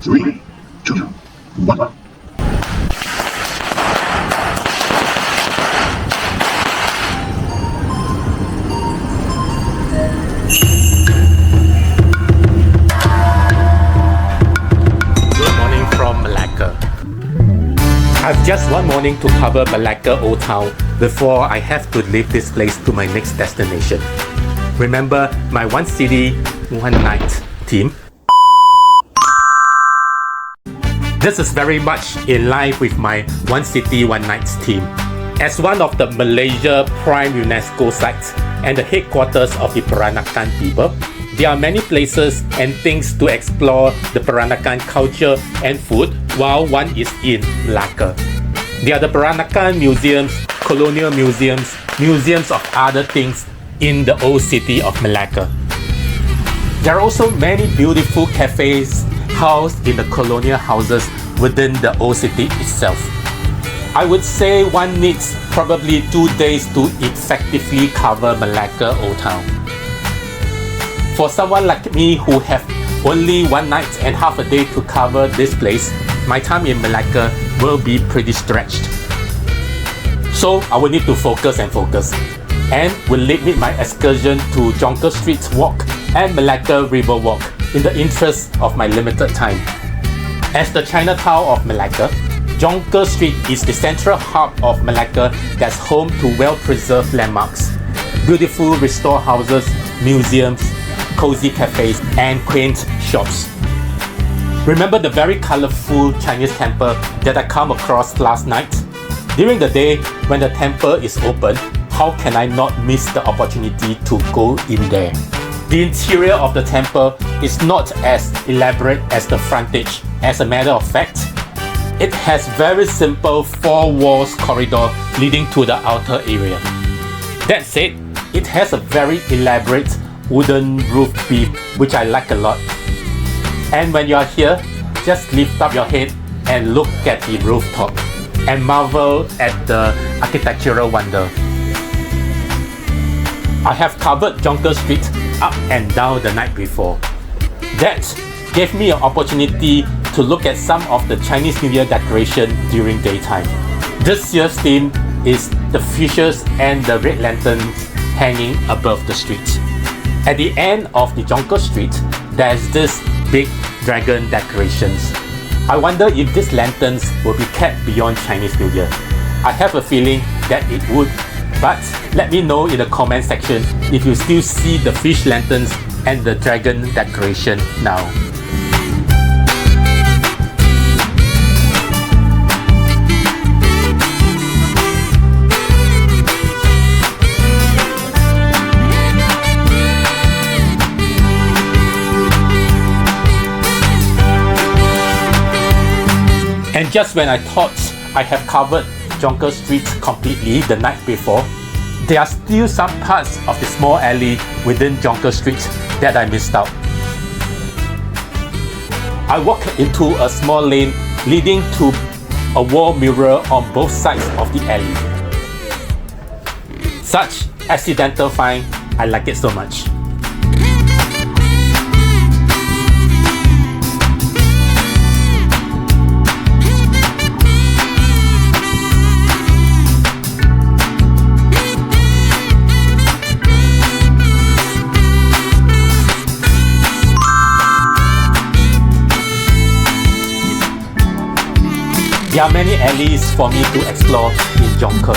Three, two, one. Good morning from Malacca. I've just one morning to cover Malacca Old Town before I have to leave this place to my next destination. Remember my one city, one night theme? This is very much in line with my one city, one night theme. As one of the Malaysia prime UNESCO sites and the headquarters of the Peranakan people, there are many places and things to explore the Peranakan culture and food while one is in Malacca. There are the Peranakan museums, colonial museums, museums of other things in the old city of Malacca. There are also many beautiful cafes housed in the colonial houses within the old city itself. I would say one needs probably 2 days to effectively cover Malacca Old Town. For someone like me who have only one night and half a day to cover this place, my time in Malacca will be pretty stretched. So I will need to focus and will limit my excursion to Jonker Street Walk and Malacca River Walk in the interest of my limited time. As the Chinatown of Malacca, Jonker Street is the central hub of Malacca that's home to well-preserved landmarks, beautiful restored houses, museums, cozy cafes, and quaint shops. Remember the very colorful Chinese temple that I come across last night? During the day when the temple is open, how can I not miss the opportunity to go in there? The interior of the temple is not as elaborate as the frontage. As a matter of fact, it has very simple 4 walls corridor leading to the outer area. That said, it has a very elaborate wooden roof beam which I like a lot. And when you are here, just lift up your head and look at the rooftop and marvel at the architectural wonder. I have covered Jonker Street up and down the night before. That gave me an opportunity to look at some of the Chinese New Year decoration during daytime. This year's theme is the fishes and the red lanterns hanging above the street. At the end of the Jonker Street, there's this big dragon decorations. I wonder if these lanterns will be kept beyond Chinese New Year. I have a feeling that it would, but let me know in the comment section if you still see the fish lanterns and the dragon decoration now. And just when I thought I have covered Jonker Street completely the night before, there are still some parts of the small alley within Jonker Street that I missed out. I walked into a small lane leading to a wall mirror on both sides of the alley. Such accidental find, I like it so much. There are many alleys for me to explore in Jonker.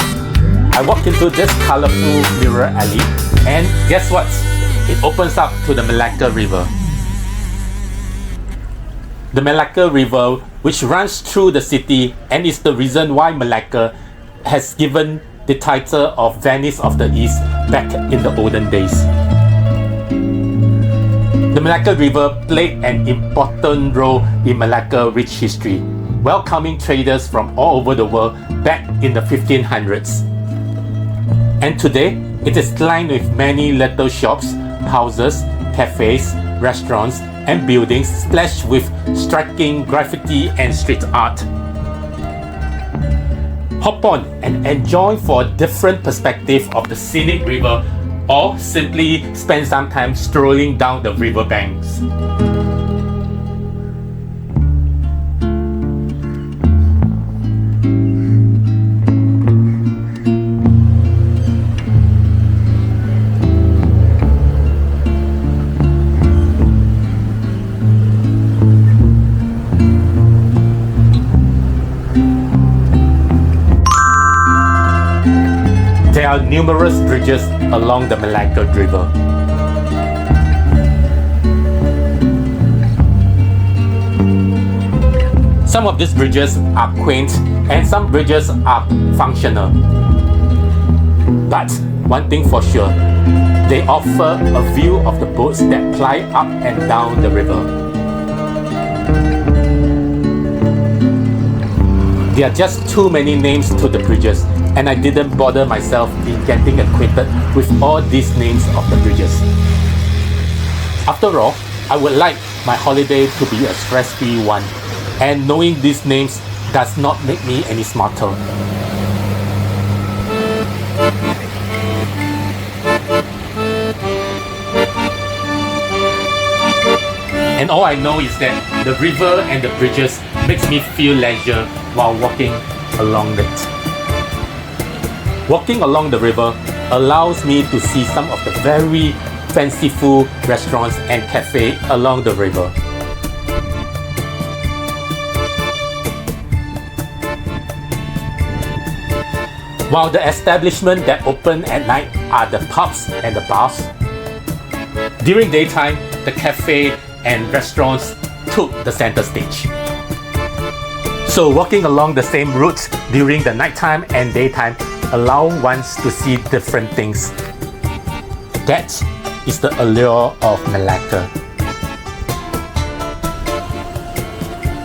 I walked into this colorful mirror alley and guess what? It opens up to the Malacca River. The Malacca River, which runs through the city and is the reason why Malacca has given the title of Venice of the East back in the olden days. The Malacca River played an important role in Malacca's rich history, welcoming traders from all over the world back in the 1500s. And today, it is lined with many little shops, houses, cafes, restaurants, and buildings splashed with striking graffiti and street art. Hop on and enjoy for a different perspective of the scenic river, or simply spend some time strolling down the riverbanks. are numerous bridges along the Malacca River. Some of these bridges are quaint and some bridges are functional. But one thing for sure, they offer a view of the boats that ply up and down the river. There are just too many names to the bridges, and I didn't bother myself in getting acquainted with all these names of the bridges. After all, I would like my holiday to be a stress-free one, and knowing these names does not make me any smarter. And all I know is that the river and the bridges makes me feel leisure while walking along it. Walking along the river allows me to see some of the very fanciful restaurants and cafes along the river. While the establishments that open at night are the pubs and the bars, during daytime, the cafe and restaurants took the center stage. So walking along the same routes during the nighttime and daytime allow one to see different things. That is the allure of Malacca.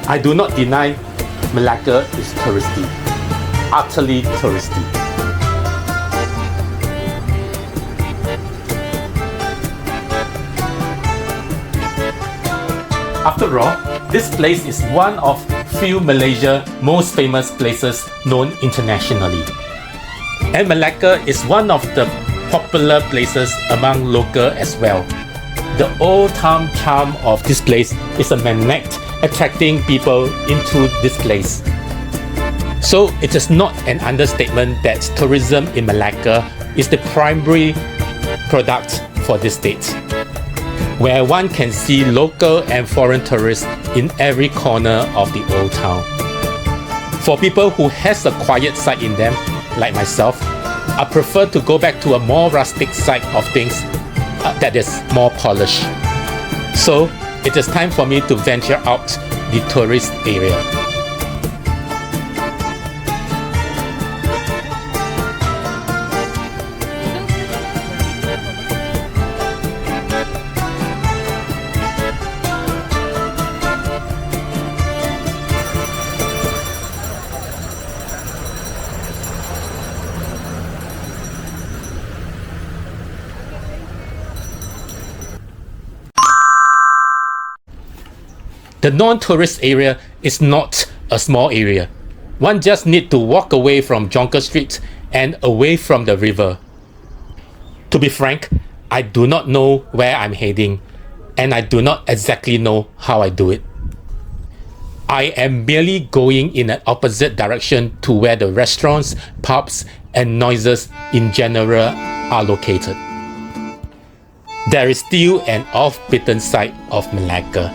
I do not deny Malacca is touristy, utterly touristy. After all, this place is one of few Malaysia's most famous places known internationally. And Malacca is one of the popular places among locals as well. The old town charm of this place is a magnet attracting people into this place. So it is not an understatement that tourism in Malacca is the primary product for this state, where one can see local and foreign tourists in every corner of the old town. For people who has a quiet side in them, like myself, I prefer to go back to a more rustic side of things that is more polished. So it is time for me to venture out the tourist area. The non-tourist area is not a small area. One just need to walk away from Jonker Street and away from the river. To be frank, I do not know where I'm heading, and I do not exactly know how I do it. I am merely going in an opposite direction to where the restaurants, pubs, and noises in general are located. There is still an off-beaten side of Malacca.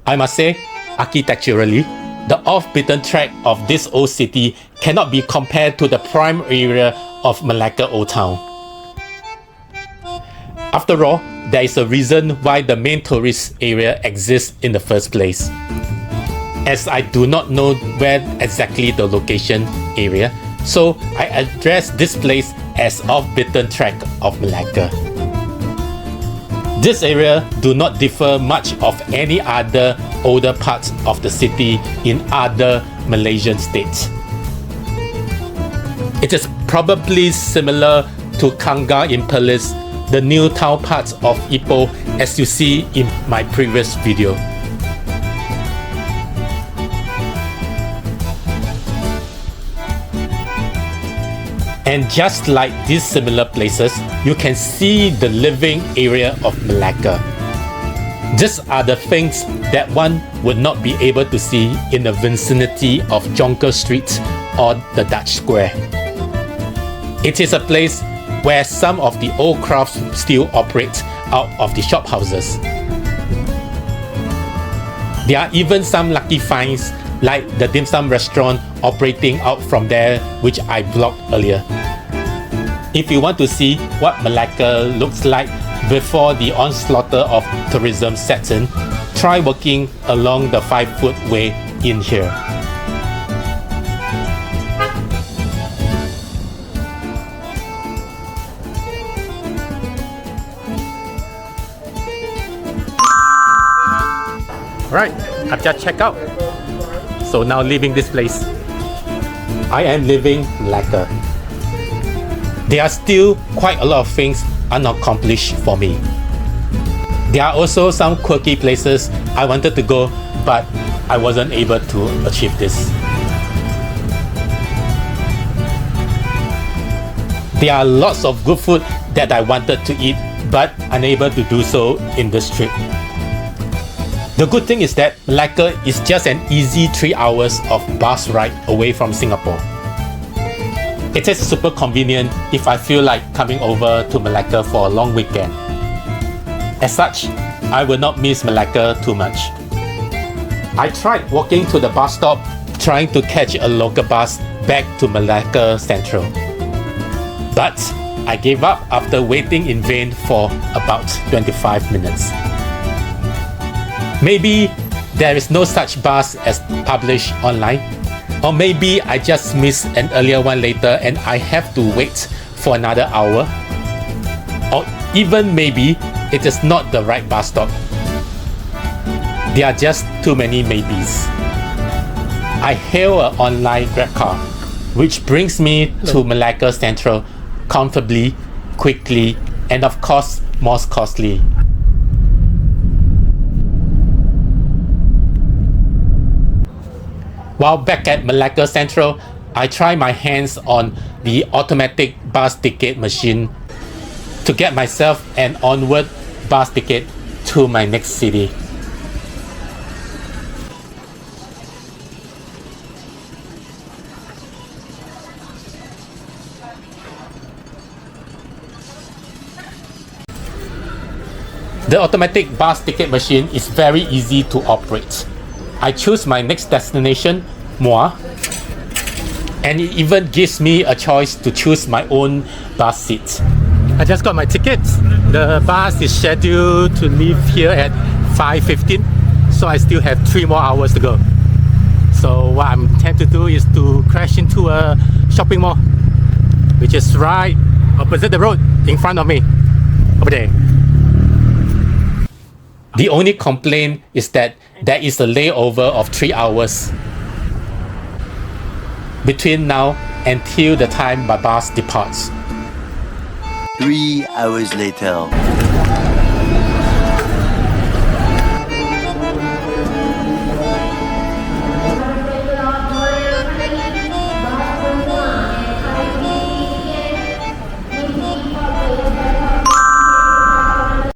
I must say, architecturally, the off-beaten track of this old city cannot be compared to the prime area of Malacca Old Town. After all, there is a reason why the main tourist area exists in the first place. As I do not know where exactly the location area, so I address this place as off-beaten track of Malacca. This area do not differ much of any other older parts of the city in other Malaysian states. It is probably similar to Kangkar in Perlis, the new town parts of Ipoh as you see in my previous video. And just like these similar places, you can see the living area of Malacca. These are the things that one would not be able to see in the vicinity of Jonker Street or the Dutch Square. It is a place where some of the old crafts still operate out of the shop houses. There are even some lucky finds like the dim sum restaurant operating out from there, which I vlogged earlier. If you want to see what Malacca looks like before the onslaught of tourism sets in, try walking along the 5-foot way in here. Alright, I've just checked out. So now leaving this place. I am leaving Malacca. There are still quite a lot of things unaccomplished for me. There are also some quirky places I wanted to go, but I wasn't able to achieve this. There are lots of good food that I wanted to eat, but unable to do so in this trip. The good thing is that Malacca is just an easy 3 hours of bus ride away from Singapore. It is super convenient if I feel like coming over to Malacca for a long weekend. As such, I will not miss Malacca too much. I tried walking to the bus stop trying to catch a local bus back to Melaka Sentral. But I gave up after waiting in vain for about 25 minutes. Maybe there is no such bus as published online, or maybe I just missed an earlier one later and I have to wait for another hour, or even maybe it is not the right bus stop. There are just too many maybes. I hail an online Grab car, which brings me to Melaka Sentral comfortably, quickly, and of course most costly. While back at Melaka Sentral, I try my hands on the automatic bus ticket machine to get myself an onward bus ticket to my next city. The automatic bus ticket machine is very easy to operate. I choose my next destination, Muar, and it even gives me a choice to choose my own bus seat. I just got my tickets. The bus is scheduled to leave here at 5:15, so I still have 3 more hours to go. So what I intend to do is to crash into a shopping mall, which is right opposite the road in front of me, over there. The only complaint is that there is a layover of 3 hours between now until the time my bus departs. 3 hours later.